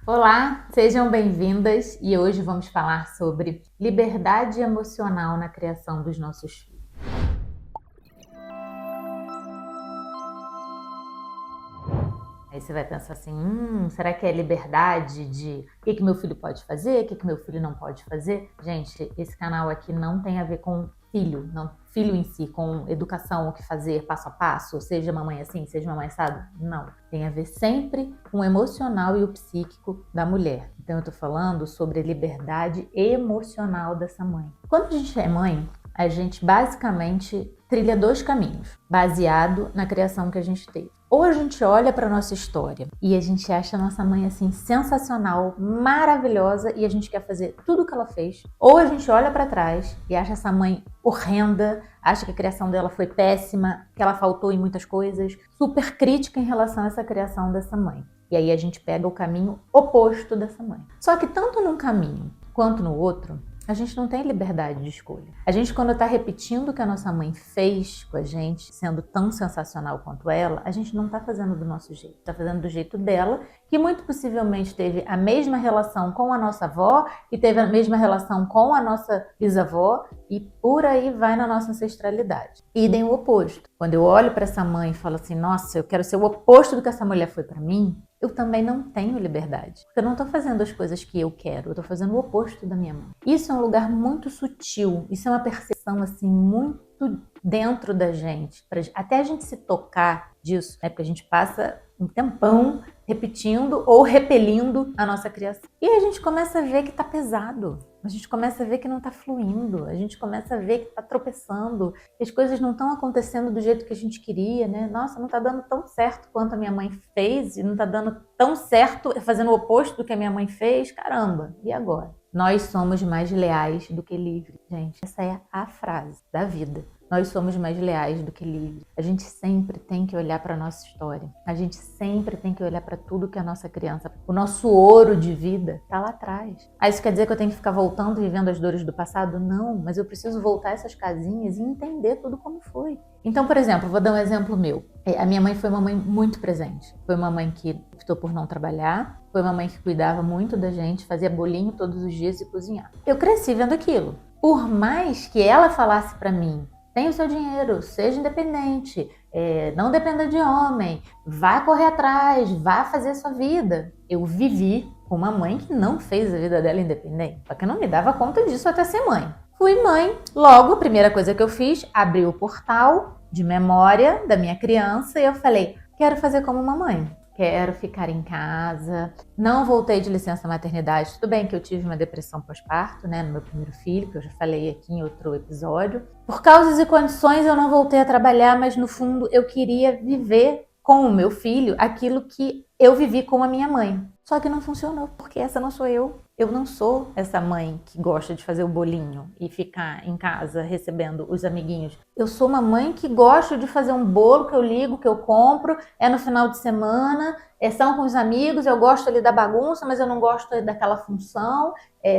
Olá, sejam bem-vindas e hoje vamos falar sobre liberdade emocional na criação dos nossos filhos. Aí você vai pensar assim, será que é liberdade de o que meu filho pode fazer, o que meu filho não pode fazer? Gente, esse canal aqui não tem a ver com filho, não, filho em si, com educação, o que fazer passo a passo, seja mamãe assim, seja mamãe assado. Não, tem a ver sempre com o emocional e o psíquico da mulher. Então eu tô falando sobre liberdade emocional dessa mãe. Quando a gente é mãe, a gente basicamente trilha dois caminhos, baseado na criação que a gente teve. Ou a gente olha para nossa história e a gente acha a nossa mãe assim sensacional, maravilhosa e a gente quer fazer tudo o que ela fez. Ou a gente olha para trás e acha essa mãe horrenda, acha que a criação dela foi péssima, que ela faltou em muitas coisas, super crítica em relação a essa criação dessa mãe. E aí a gente pega o caminho oposto dessa mãe. Só que tanto num caminho quanto no outro, a gente não tem liberdade de escolha. A gente, quando está repetindo o que a nossa mãe fez com a gente, sendo tão sensacional quanto ela, a gente não está fazendo do nosso jeito. Está fazendo do jeito dela, que muito possivelmente teve a mesma relação com a nossa avó, que teve a mesma relação com a nossa bisavó, e por aí vai na nossa ancestralidade. Idem o oposto. Quando eu olho para essa mãe e falo assim, nossa, eu quero ser o oposto do que essa mulher foi para mim, eu também não tenho liberdade. Porque eu não estou fazendo as coisas que eu quero, eu estou fazendo o oposto da minha mãe. Isso é um lugar muito sutil, isso é uma percepção assim muito dentro da gente, até a gente se tocar disso, né? Porque a gente passa um tempão repetindo ou repelindo a nossa criação. E a gente começa a ver que tá pesado, a gente começa a ver que não tá fluindo, a gente começa a ver que tá tropeçando, que as coisas não estão acontecendo do jeito que a gente queria, né? Nossa, não tá dando tão certo quanto a minha mãe fez, e não tá dando tão certo fazendo o oposto do que a minha mãe fez, caramba, e agora? Nós somos mais leais do que livres, gente. Essa é a frase da vida. Nós somos mais leais do que livres. A gente sempre tem que olhar para a nossa história. A gente sempre tem que olhar para tudo que a nossa criança... O nosso ouro de vida está lá atrás. Ah, isso quer dizer que eu tenho que ficar voltando e vivendo as dores do passado? Não, mas eu preciso voltar essas casinhas e entender tudo como foi. Então, por exemplo, vou dar um exemplo meu. A minha mãe foi uma mãe muito presente. Foi uma mãe que optou por não trabalhar. Foi uma mãe que cuidava muito da gente, fazia bolinho todos os dias e cozinhava. Eu cresci vendo aquilo. Por mais que ela falasse para mim, tenha o seu dinheiro, seja independente, não dependa de homem, vá correr atrás, vá fazer a sua vida. Eu vivi com uma mãe que não fez a vida dela independente, porque não me dava conta disso até ser mãe. Fui mãe, logo a primeira coisa que eu fiz, abri o portal de memória da minha criança e eu falei, quero fazer como mamãe. Quero ficar em casa, não voltei de licença maternidade. Tudo bem que eu tive uma depressão pós-parto, né, no meu primeiro filho, que eu já falei aqui em outro episódio. Por causas e condições eu não voltei a trabalhar, mas no fundo eu queria viver com o meu filho aquilo que eu vivi com a minha mãe. Só que não funcionou, porque essa não sou eu. Eu não sou essa mãe que gosta de fazer o bolinho e ficar em casa recebendo os amiguinhos. Eu sou uma mãe que gosta de fazer um bolo que eu ligo, que eu compro, é no final de semana, são com os amigos, eu gosto ali da bagunça, mas eu não gosto daquela função.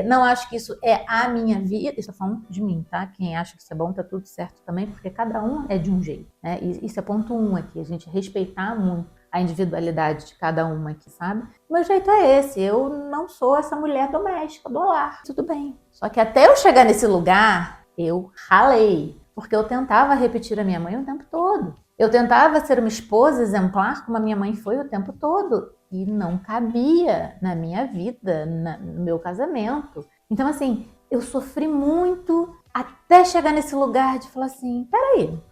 Não acho que isso é a minha vida. Estou falando de mim, tá? Quem acha que isso é bom, tá tudo certo também, porque cada um é de um jeito, né? E isso é ponto 1 aqui, a gente respeitar muito a individualidade de cada uma aqui, sabe? O meu jeito é esse, eu não sou essa mulher doméstica do lar, tudo bem. Só que até eu chegar nesse lugar, eu ralei, porque eu tentava repetir a minha mãe o tempo todo. Eu tentava ser uma esposa exemplar como a minha mãe foi o tempo todo. E não cabia na minha vida, no meu casamento. Então, assim, eu sofri muito até chegar nesse lugar de falar assim, peraí,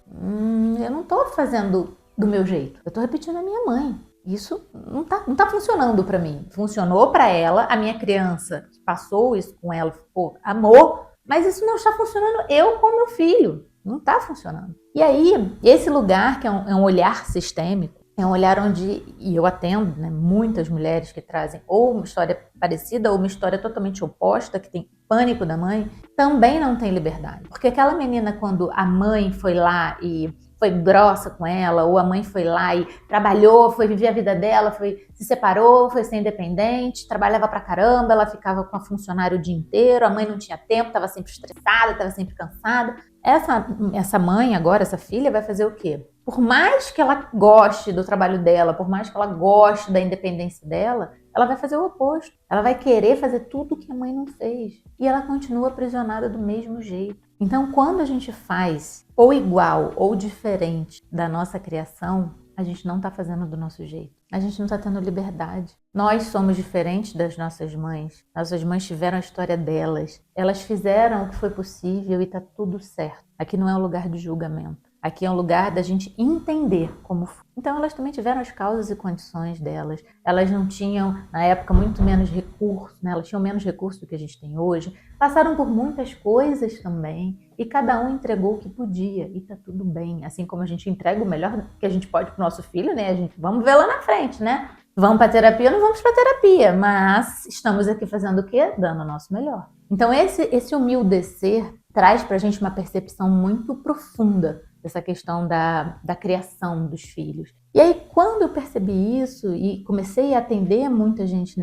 eu não tô fazendo do meu jeito. Eu tô repetindo a minha mãe. Isso não tá funcionando pra mim. Funcionou pra ela, a minha criança que passou isso com ela, pô, amor, mas isso não está funcionando eu com meu filho. Não tá funcionando. E aí, esse lugar que é um olhar sistêmico, é um olhar onde, e eu atendo, né, muitas mulheres que trazem ou uma história parecida ou uma história totalmente oposta, que tem pânico da mãe, também não tem liberdade. Porque aquela menina, quando a mãe foi lá e foi grossa com ela, ou a mãe foi lá e trabalhou, foi viver a vida dela, se separou, foi ser independente, trabalhava pra caramba, ela ficava com a funcionária o dia inteiro, a mãe não tinha tempo, estava sempre estressada, estava sempre cansada. Essa mãe agora, essa filha, vai fazer o quê? Por mais que ela goste do trabalho dela, por mais que ela goste da independência dela, ela vai fazer o oposto. Ela vai querer fazer tudo que a mãe não fez. E ela continua aprisionada do mesmo jeito. Então, quando a gente faz ou igual ou diferente da nossa criação, a gente não está fazendo do nosso jeito. A gente não está tendo liberdade. Nós somos diferentes das nossas mães. Nossas mães tiveram a história delas. Elas fizeram o que foi possível e está tudo certo. Aqui não é um lugar de julgamento. Aqui é um lugar da gente entender como foi. Então elas também tiveram as causas e condições delas. Elas não tinham, na época, muito menos recursos, né? Elas tinham menos recursos do que a gente tem hoje. Passaram por muitas coisas também. E cada um entregou o que podia. E tá tudo bem. Assim como a gente entrega o melhor que a gente pode pro nosso filho, né? A gente, vamos ver lá na frente, né? Vamos para terapia ou não vamos para terapia? Mas estamos aqui fazendo o quê? Dando o nosso melhor. Então esse humildecer traz pra gente uma percepção muito profunda dessa questão da criação dos filhos. E aí, quando eu percebi isso e comecei a atender muita gente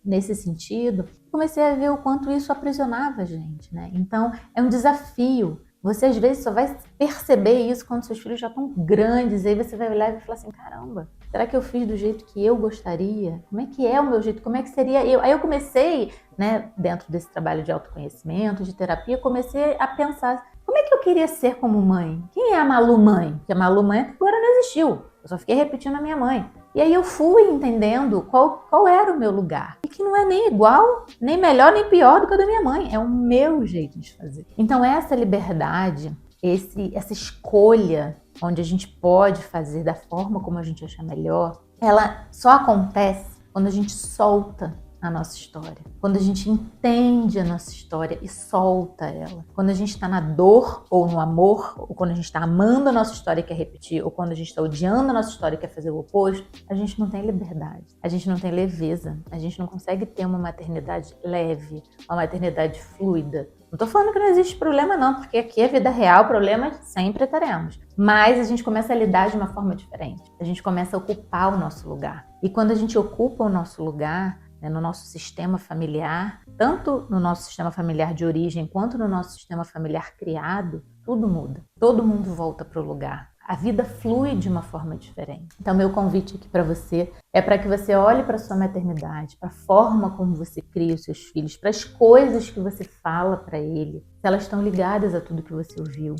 nesse sentido, comecei a ver o quanto isso aprisionava a gente, né? Então, é um desafio. Você, às vezes, só vai perceber isso quando seus filhos já estão grandes. Aí você vai olhar e vai falar assim, caramba, será que eu fiz do jeito que eu gostaria? Como é que é o meu jeito? Como é que seria eu? Aí eu comecei, né, dentro desse trabalho de autoconhecimento, de terapia, comecei a pensar, como é que eu queria ser como mãe? Quem é a Malu mãe? Porque a Malu mãe agora não existiu. Eu só fiquei repetindo a minha mãe. E aí eu fui entendendo qual era o meu lugar. E que não é nem igual, nem melhor, nem pior do que o da minha mãe. É o meu jeito de fazer. Então essa liberdade, essa escolha, onde a gente pode fazer da forma como a gente achar melhor, ela só acontece quando a gente solta a nossa história. Quando a gente entende a nossa história e solta ela. Quando a gente está na dor ou no amor, ou quando a gente está amando a nossa história e quer repetir, ou quando a gente está odiando a nossa história e quer fazer o oposto, a gente não tem liberdade. A gente não tem leveza. A gente não consegue ter uma maternidade leve, uma maternidade fluida. Não tô falando que não existe problema não, porque aqui é vida real, problemas sempre teremos. Mas a gente começa a lidar de uma forma diferente. A gente começa a ocupar o nosso lugar. E quando a gente ocupa o nosso lugar, no nosso sistema familiar, tanto no nosso sistema familiar de origem quanto no nosso sistema familiar criado, tudo muda. Todo mundo volta para o lugar. A vida flui de uma forma diferente. Então, meu convite aqui para você é para que você olhe para a sua maternidade, para a forma como você cria os seus filhos, para as coisas que você fala para ele, se elas estão ligadas a tudo que você ouviu.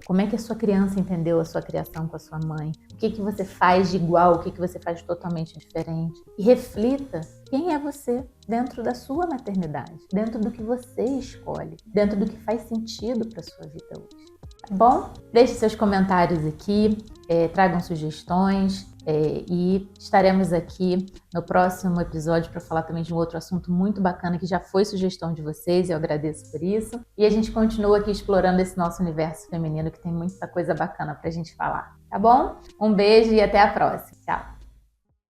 Como é que a sua criança entendeu a sua criação com a sua mãe? O que você faz de igual, o que você faz totalmente diferente? E reflita quem é você dentro da sua maternidade, dentro do que você escolhe, dentro do que faz sentido para a sua vida hoje. Tá bom? Deixe seus comentários aqui, tragam sugestões e estaremos aqui no próximo episódio para falar também de um outro assunto muito bacana que já foi sugestão de vocês e eu agradeço por isso. E a gente continua aqui explorando esse nosso universo feminino que tem muita coisa bacana para a gente falar. Tá bom? Um beijo e até a próxima!